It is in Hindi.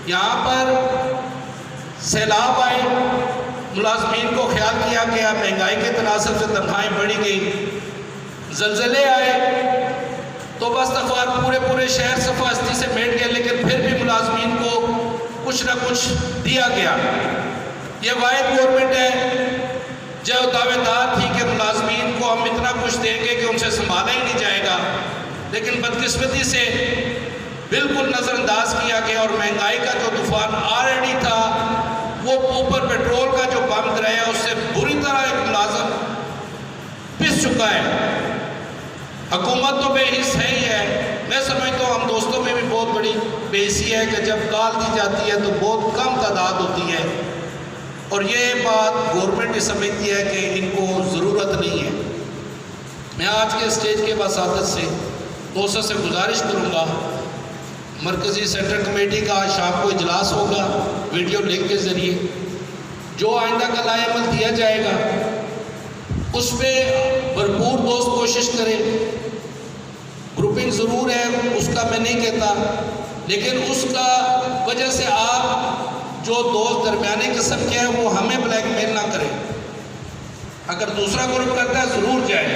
यहाँ पर सैलाब आए, मुलाजमीन को ख्याल किया गया, महंगाई के तनासब से तनख्वाहें बढ़ी गई, ज़लज़ले आए तो बस तफार पूरे शहर सफास्ती से बैठ गया, लेकिन फिर भी मुलाजमीन को कुछ ना कुछ दिया गया। ये वाहिद गवर्नमेंट है जो दावेदार थी कि मुलाजमीन को हम इतना कुछ देंगे कि उनसे संभाला ही नहीं जाएगा, लेकिन बदकिस्मती से बिल्कुल नज़रअंदाज किया गया और महंगाई का जो तूफान ऑलरेडी था वो ऊपर पेट्रोल का जो बम गिराया उससे बुरी तरह एक मुलाजम पिस चुका है। हुकूमत तो बेहिस है ही है, मैं समझता हूँ हम दोस्तों में भी बहुत बड़ी बेहिसी है कि जब गाल दी जाती है तो बहुत कम तादाद होती है, और ये बात गवर्नमेंट भी समझती है कि इनको ज़रूरत नहीं है। मैं आज के स्टेज के वसातत से दोस्तों से गुजारिश करूँगा, मरकज़ी सेंट्रल कमेटी का आज शाम को इजलास होगा वीडियो लिंक के ज़रिए, जो आइंदा का लाएअमल दिया जाएगा उस पर भरपूर दोस्त कोशिश करें। ग्रुपिंग ज़रूर है, उसका मैं नहीं कहता, लेकिन उसका वजह से आप जो दोस्त दरमियाने किस्म के हैं वो हमें ब्लैकमेल ना करें। अगर दूसरा ग्रुप करता है ज़रूर जाए।